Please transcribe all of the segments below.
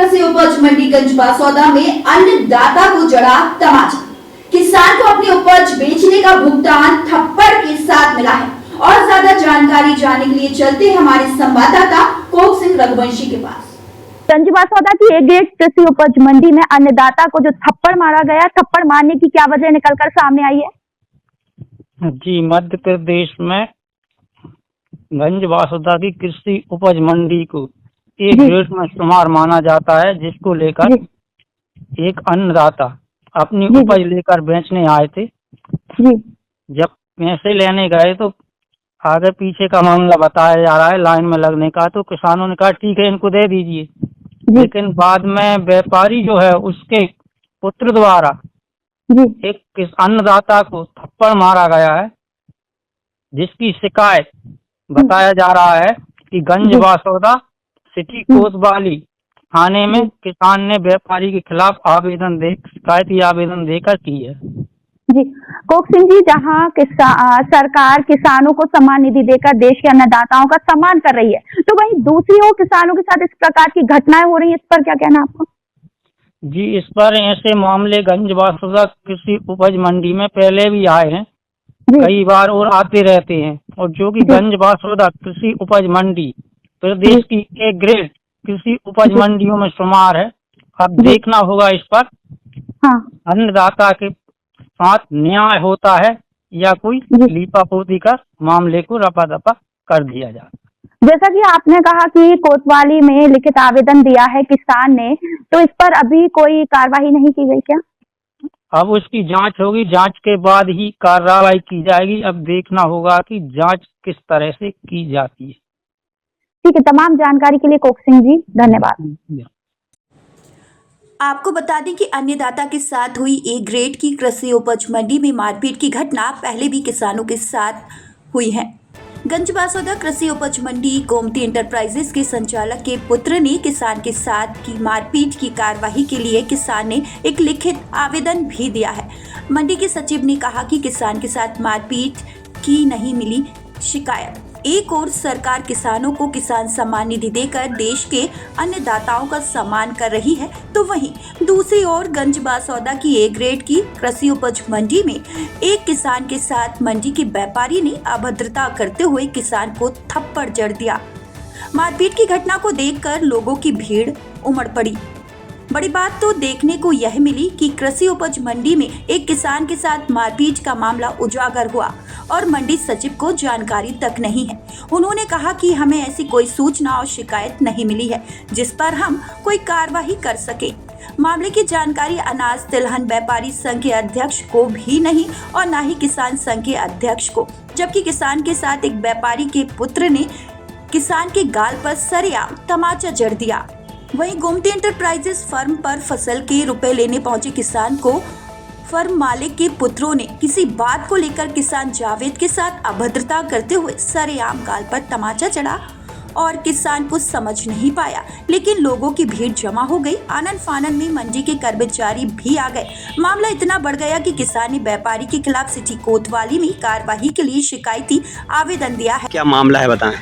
कृषि उपज मंडी गंजबासौदा में अन्नदाता को जड़ा तमाचा। किसान को अपनी उपज बेचने का भुगतान थप्पड़ के साथ मिला है। और ज्यादा जानकारी जानने के लिए चलते हैं हमारे संवाददाता कोक सिंह रघुवंशी के पास। गंजबासौदा की एक ग्रेड कृषि उपज मंडी में अन्नदाता को जो थप्पड़ मारा गया, थप्पड़ मारने की क्या वजह निकलकर सामने आई है? जी, मध्य प्रदेश में गंजबासौदा की कृषि उपज मंडी को एक ग्रेड में शुमार माना जाता है, जिसको लेकर एक अन्नदाता अपनी उपज लेकर बेचने आए थे। जब पैसे लेने गए तो आगे पीछे का मामला बताया जा रहा है लाइन में लगने का, तो किसानों ने कहा ठीक है इनको दे दीजिए, लेकिन बाद में व्यापारी जो है उसके पुत्र द्वारा एक अन्नदाता को थप्पड़ मारा गया है, जिसकी शिकायत बताया जा रहा है कि गंजबासौदा सिटी कोतवाली थाने में किसान ने व्यापारी के खिलाफ शिकायती आवेदन देकर की है। जी, कोक सिंह जी, जहाँ सरकार किसानों को सम्मान निधि देकर देश के अन्नदाताओं का सम्मान कर रही है, तो वहीं दूसरी ओर किसानों के साथ इस प्रकार की घटनाएं हो रही हैं, इस पर क्या कहना आपको? जी, इस पर ऐसे मामले गंजबासौदा कृषि उपज मंडी में पहले भी आए हैं, कई बार और आते रहते हैं। और जो कि गंजबासौदा कृषि उपज मंडी प्रदेश की एक ग्रेड कृषि उपज मंडियों में शुमार है। अब देखना होगा इस पर अन्नदाता के साथ न्याय होता है या कोई लीपापोती कर मामले को रफा दफा कर दिया जाए। जैसा कि आपने कहा कि कोतवाली में लिखित आवेदन दिया है किसान ने, तो इस पर अभी कोई कार्रवाई नहीं की गई क्या? अब उसकी जांच होगी, जांच के बाद ही कार्रवाई की जाएगी। अब देखना होगा कि जांच किस तरह से की जाती है। ठीक है, तमाम जानकारी के लिए कोक सिंह जी धन्यवाद। आपको बता दें कि अन्नदाता के साथ हुई एक ग्रेड की कृषि उपज मंडी में मारपीट की घटना पहले भी किसानों के साथ हुई है। गंजबासौदा कृषि उपज मंडी गोमती इंटरप्राइजेस के संचालक के पुत्र ने किसान के साथ की मारपीट की कार्यवाही के लिए किसान ने एक लिखित आवेदन भी दिया है। मंडी के सचिव ने कहा कि किसान के साथ मारपीट की नहीं मिली शिकायत। एक ओर सरकार किसानों को किसान सम्मान निधि देकर देश के अन्नदाताओं का सम्मान कर रही है, तो वहीं दूसरी ओर गंजबासौदा की ए ग्रेड की कृषि उपज मंडी में एक किसान के साथ मंडी के व्यापारी ने अभद्रता करते हुए किसान को थप्पड़ जड़ दिया। मारपीट की घटना को देखकर लोगों की भीड़ उमड़ पड़ी। बड़ी बात तो देखने को यह मिली कि कृषि उपज मंडी में एक किसान के साथ मारपीट का मामला उजागर हुआ और मंडी सचिव को जानकारी तक नहीं है। उन्होंने कहा कि हमें ऐसी कोई सूचना और शिकायत नहीं मिली है जिस पर हम कोई कार्रवाई कर सके। मामले की जानकारी अनाज तिलहन व्यापारी संघ के अध्यक्ष को भी नहीं और न ही किसान संघ के अध्यक्ष को, जबकि किसान के साथ एक व्यापारी के पुत्र ने किसान के गाल पर सरेआम तमाचा जड़ दिया। वहीं गोमती इंटरप्राइजेस फर्म पर फसल के रुपए लेने पहुंचे किसान को फर्म मालिक के पुत्रों ने किसी बात को लेकर किसान जावेद के साथ अभद्रता करते हुए सरेआम गाल पर तमाचा चढ़ा और किसान कुछ समझ नहीं पाया, लेकिन लोगों की भीड़ जमा हो गई। आनन फानन में मंडी के कर्मचारी भी आ गए। मामला इतना बढ़ गया कि किसान ने व्यापारी के खिलाफ सिटी कोतवाली में कार्रवाई के लिए शिकायती आवेदन दिया है। क्या मामला है बताएं?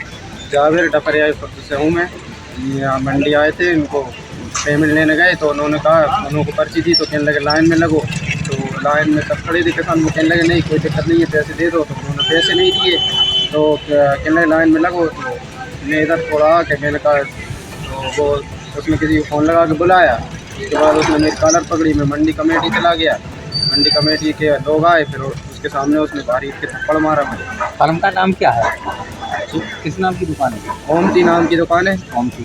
जावेद डफरिया से हूँ मैं। यहाँ मंडी आए थे, इनको पेमेंट लेने गए तो उन्होंने कहा, उनको पर्ची दी तो कहने लगे लाइन में लगो। तो लाइन में सब खड़े थे किसान, वो कहने लगे नहीं कोई दिक्कत नहीं है, पैसे दे दो। तो उन्होंने पैसे नहीं दिए तो कहने लगे लाइन में लगो। तो मैं इधर थोड़ा कि मैंने कहा, तो वो उसने किसी को फ़ोन लगा के बुलाया। उसके बाद उसने मेरी कॉलर पकड़ी, मैं मंडी कमेटी चला गया। मंडी कमेटी के लोग आए, फिर उसके सामने उसने भारी के थप्पड़ मारा मुझे। फर्म का नाम क्या है? किस नाम की दुकान है? गोमती नाम की दुकान है। गोमती।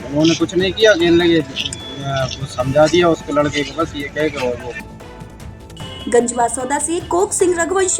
उन्होंने कुछ नहीं किया, कहने लगे कुछ समझा दिया उसको लड़के को, बस ये कह के वो। गंजबासौदा से कोक सिंह रघुवंशी।